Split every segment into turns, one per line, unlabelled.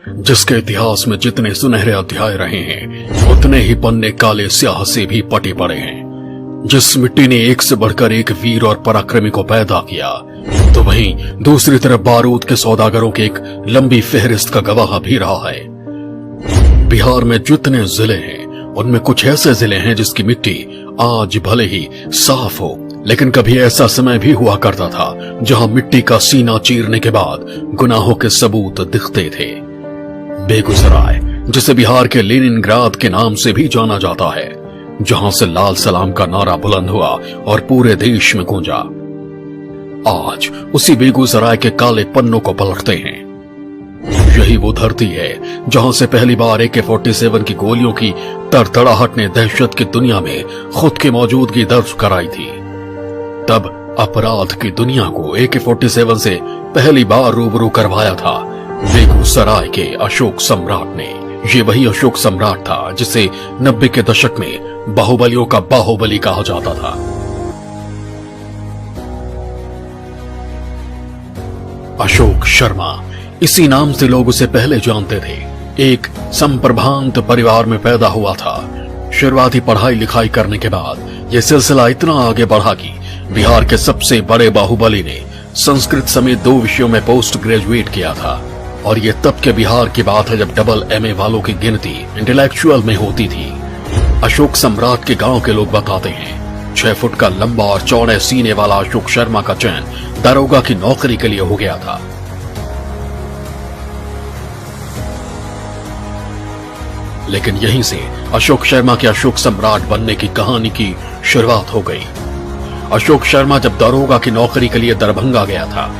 जिसके इतिहास में जितने सुनहरे अध्याय रहे हैं उतने ही पन्ने काले स्याह से भी पटे पड़े हैं। जिस मिट्टी ने एक से बढ़कर एक वीर और पराक्रमी को पैदा किया, तो वहीं दूसरी तरफ बारूद के सौदागरों की एक लंबी फहरिस्त का गवाह भी रहा है। बिहार में जितने जिले हैं उनमें कुछ ऐसे जिले हैं जिसकी मिट्टी आज भले ही साफ हो, लेकिन कभी ऐसा समय भी हुआ करता था जहां मिट्टी का सीना चीरने के बाद गुनाहों के सबूत दिखते थे। बेगूसराय, जिसे बिहार के लेनिनग्राद के नाम से भी जाना जाता है, जहां से लाल सलाम का नारा बुलंद हुआ और पूरे देश में गूंजा, आज उसी बेगूसराय के काले पन्नों को पलटते हैं। यही वो धरती है जहां से पहली बार AK-47 की गोलियों की तड़तड़ाहट ने दहशत की दुनिया में खुद की मौजूदगी दर्ज कराई थी। तब अपराध की दुनिया को AK-47 से पहली बार रूबरू करवाया था बेगूसराय के अशोक सम्राट ने। ये वही अशोक सम्राट था जिसे 90 के दशक में बाहुबलियों का बाहुबली कहा जाता था। अशोक शर्मा, इसी नाम से लोग उसे पहले जानते थे। एक संप्रभांत परिवार में पैदा हुआ था। शुरुआती पढ़ाई लिखाई करने के बाद यह सिलसिला इतना आगे बढ़ा कि बिहार के सबसे बड़े बाहुबली ने संस्कृत समेत 2 विषयों में पोस्ट ग्रेजुएट किया था। और ये तब के बिहार की बात है जब डबल MA वालों की गिनती इंटेलेक्चुअल में होती थी। अशोक सम्राट के गांव के लोग बताते हैं 6 फुट का लंबा और चौड़े सीने वाला अशोक शर्मा का चयन दारोगा की नौकरी के लिए हो गया था। लेकिन यहीं से अशोक शर्मा के अशोक सम्राट बनने की कहानी की शुरुआत हो गई। अशोक शर्मा जब दारोगा की नौकरी के लिए दरभंगा गया था,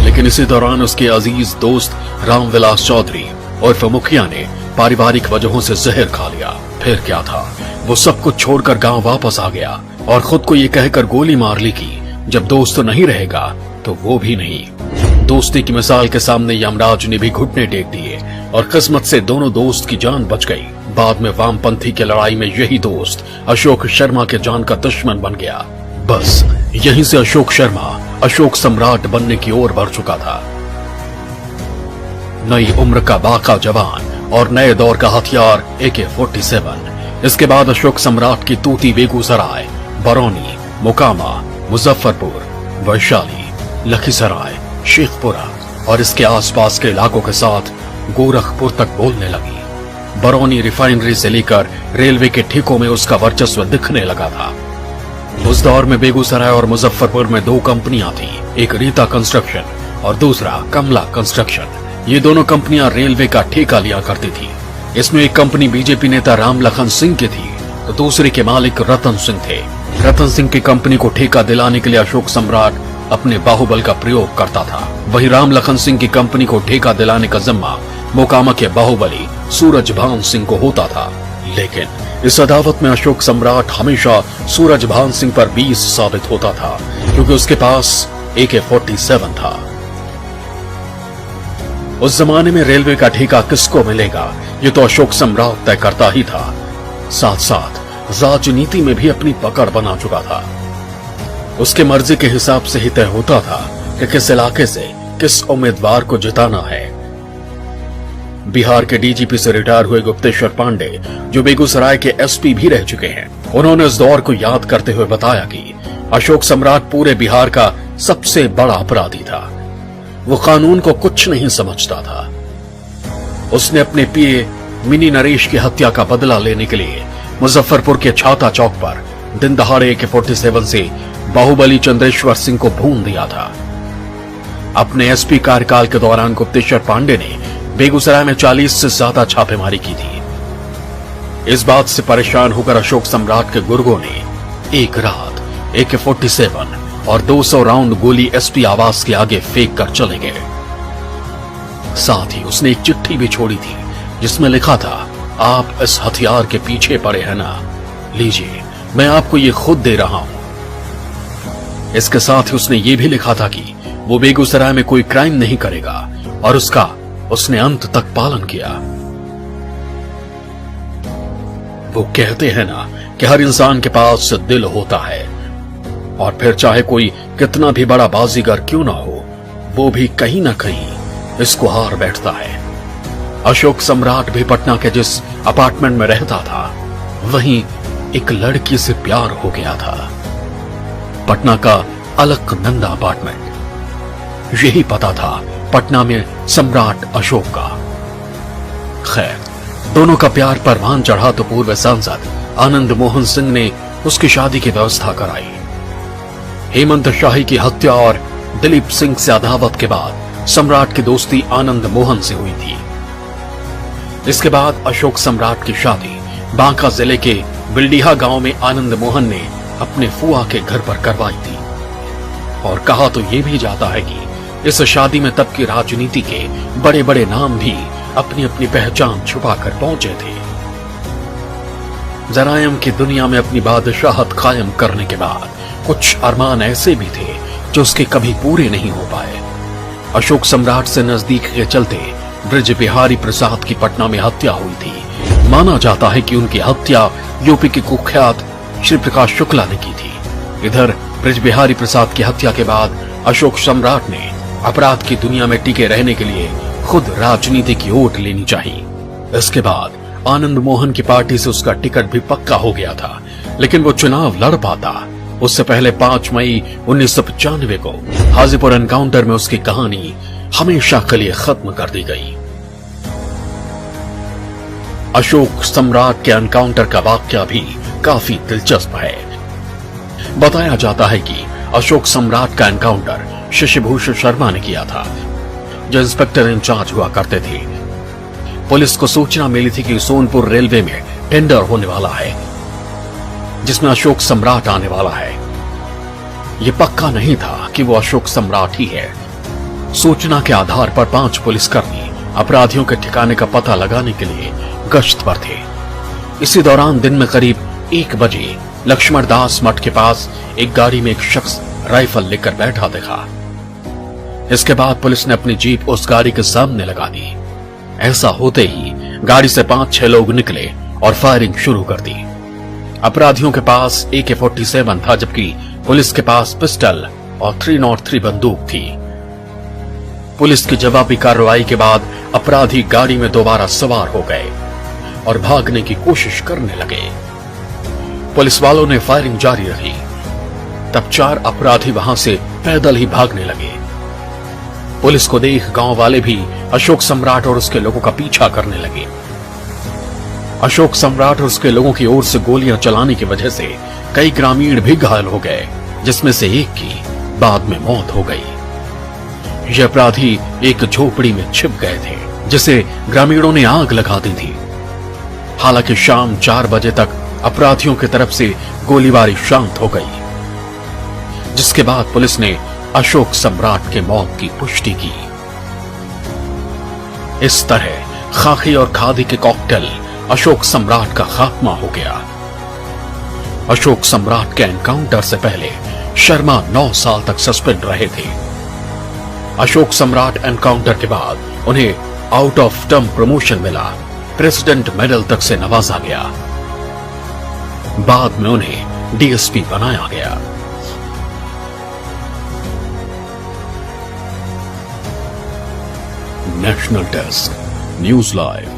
लेकिन इसी दौरान उसके अजीज दोस्त रामविलास चौधरी और मुखिया ने पारिवारिक वजहों से जहर खा लिया। फिर क्या था, वो सब कुछ छोड़कर गांव वापस आ गया और खुद को ये कहकर गोली मार ली कि जब दोस्त नहीं रहेगा तो वो भी नहीं। दोस्ती की मिसाल के सामने यमराज ने भी घुटने टेक दिए और किस्मत से दोनों दोस्त की जान बच गई। बाद में वामपंथी की लड़ाई में यही दोस्त अशोक शर्मा के जान का दुश्मन बन गया। बस यहीं से अशोक शर्मा अशोक सम्राट बनने की ओर बढ़ चुका था। नई उम्र का बाका जवान और नए दौर का हथियार AK-47। इसके बाद अशोक सम्राट की तूती बेगूसराय, बरौनी, मोकामा, मुजफ्फरपुर, वैशाली, लखीसराय, शेखपुरा और इसके आसपास के इलाकों के साथ गोरखपुर तक बोलने लगी। बरौनी रिफाइनरी से लेकर रेलवे के ठेकों में उसका वर्चस्व दिखने लगा था। उस दौर में बेगूसराय और मुजफ्फरपुर में 2 कंपनियां थी, एक रीता कंस्ट्रक्शन और दूसरा कमला कंस्ट्रक्शन। ये दोनों कंपनियां रेलवे का ठेका लिया करती थी। इसमें एक कंपनी बीजेपी नेता राम लखन सिंह की थी तो दूसरे के मालिक रतन सिंह थे। रतन सिंह की कंपनी को ठेका दिलाने के लिए अशोक सम्राट अपने बाहुबल का प्रयोग करता था। वहीं राम लखन सिंह की कंपनी को ठेका दिलाने का जिम्मा मोकामा के बाहुबली सूरजभान सिंह को होता था। लेकिन इस अदावत में अशोक सम्राट हमेशा सूरजभान सिंह पर 20 साबित होता था, क्योंकि उसके पास AK-47 था। उस जमाने में रेलवे का ठेका किसको मिलेगा, ये तो अशोक सम्राट तय करता ही था। साथ साथ राजनीति में भी अपनी पकड़ बना चुका था। उसके मर्जी के हिसाब से ही तय होता था कि किस इलाके से किस उम्मीदवार को जिताना है। बिहार के DGP से रिटायर हुए गुप्तेश्वर पांडे, जो बेगूसराय के SP भी रह चुके हैं, उन्होंने इस दौर को याद करते हुए बताया कि अशोक सम्राट पूरे बिहार का सबसे बड़ा अपराधी था। वो कानून को कुछ नहीं समझता था। उसने अपने पिए मिनी नरेश की हत्या का बदला लेने के लिए मुजफ्फरपुर के छाता चौक पर दिन दहाड़े AK-47 से बाहुबली चंद्रेश्वर सिंह को भून दिया था। अपने SP कार्यकाल के दौरान गुप्तेश्वर पांडे ने बेगूसराय में 40 से ज्यादा छापेमारी की थी। इस बात से परेशान होकर अशोक सम्राट के गुर्गों ने एक रात AK-47 और 200 राउंड गोली SP आवास के आगे फेंक कर चले गए। साथ ही उसने एक चिट्ठी भी छोड़ी थी जिसमें लिखा था, आप इस हथियार के पीछे पड़े हैं ना, लीजिए मैं आपको ये खुद दे रहा हूं। इसके साथ ही उसने ये भी लिखा था कि वो बेगूसराय में कोई क्राइम नहीं करेगा और उसका उसने अंत तक पालन किया। वो कहते हैं ना कि हर इंसान के पास दिल होता है और फिर चाहे कोई कितना भी बड़ा बाजीगर क्यों ना हो, वो भी कहीं ना कहीं इसको हार बैठता है। अशोक सम्राट भी पटना के जिस अपार्टमेंट में रहता था वहीं एक लड़की से प्यार हो गया था। पटना का अलकनंदा अपार्टमेंट, यही पता था पटना में सम्राट अशोक का। खैर, दोनों का प्यार परवान चढ़ा तो पूर्व सांसद आनंद मोहन सिंह ने उसकी शादी की व्यवस्था कराई। हेमंत शाही की हत्या और दिलीप सिंह से अदावत के बाद सम्राट की दोस्ती आनंद मोहन से हुई थी। इसके बाद अशोक सम्राट की शादी बांका जिले के बिल्डीहा गांव में आनंद मोहन ने अपने फुआ के घर पर करवाई थी। और कहा तो यह भी जाता है कि इस शादी में तब की राजनीति के बड़े बड़े नाम भी अपनी अपनी पहचान छुपाकर पहुंचे थे। जरायम की दुनिया में अपनी बादशाहत कायम करने के बाद कुछ अरमान ऐसे भी थे जो उसके कभी पूरे नहीं हो पाए। अशोक सम्राट से नजदीक के चलते ब्रज बिहारी प्रसाद की पटना में हत्या हुई थी। माना जाता है कि उनकी हत्या यूपी के कुख्यात श्री प्रकाश शुक्ला ने की थी। इधर ब्रज बिहारी प्रसाद की हत्या के बाद अशोक सम्राट ने अपराध की दुनिया में टिके रहने के लिए खुद राजनीति की ओट लेनी चाहिए। इसके बाद आनंद मोहन की पार्टी से उसका टिकट भी पक्का हो गया था, लेकिन वो चुनाव लड़ पाता उससे पहले 5 मई 1995 को हाजीपुर एनकाउंटर में उसकी कहानी हमेशा के लिए खत्म कर दी गई। अशोक सम्राट के एनकाउंटर का वाकया भी काफी दिलचस्प है। बताया जाता है कि अशोक सम्राट का एनकाउंटर शशिभूषण शर्मा ने किया था, जो इंस्पेक्टर इंचार्ज हुआ करते थे। पुलिस को सूचना मिली थी कि सोनपुर रेलवे में टेंडर होने वाला है जिसमें अशोक सम्राट आने वाला है। यह पक्का नहीं था कि वो अशोक सम्राट ही है। सूचना के आधार पर 5 पुलिसकर्मी अपराधियों के ठिकाने का पता लगाने के लिए गश्त पर थे। इसी दौरान दिन में करीब 1 बजे लक्ष्मण दास मठ के पास एक गाड़ी में एक शख्स राइफल लेकर बैठा दिखा। इसके बाद पुलिस ने अपनी जीप उस गाड़ी के सामने लगा दी। ऐसा होते ही गाड़ी से 5-6 लोग निकले और फायरिंग शुरू कर दी। अपराधियों के पास AK-47 था, जबकि पुलिस के पास पिस्टल और 303 बंदूक थी। पुलिस की जवाबी कार्रवाई के बाद अपराधी गाड़ी में दोबारा सवार हो गए और भागने की कोशिश करने लगे। पुलिस वालों ने फायरिंग जारी रखी। तब 4 अपराधी वहां से पैदल ही भागने लगे। पुलिस को देख गांव वाले भी अशोक सम्राट और उसके लोगों का पीछा करने लगे। अशोक सम्राट और उसके लोगों की ओर से गोलियां चलाने की वजह से कई ग्रामीण भी घायल हो गए, जिसमें से एक की बाद में मौत हो गई। ये अपराधी एक झोपड़ी में छिप गए थे, जिसे ग्रामीणों ने आग लगा दी थी। हालांकि शाम 4 बजे तक अपराधियों की तरफ से गोलीबारी शांत हो गई, जिसके बाद पुलिस ने अशोक सम्राट के मौत की पुष्टि की। इस तरह खाकी और खादी के कॉकटेल अशोक सम्राट का खात्मा हो गया। अशोक सम्राट के एनकाउंटर से पहले शर्मा 9 साल तक सस्पेंड रहे थे। अशोक सम्राट एनकाउंटर के बाद उन्हें आउट ऑफ टर्म प्रमोशन मिला, प्रेसिडेंट मेडल तक से नवाजा गया। बाद में उन्हें DSP बनाया गया। National desk, news live.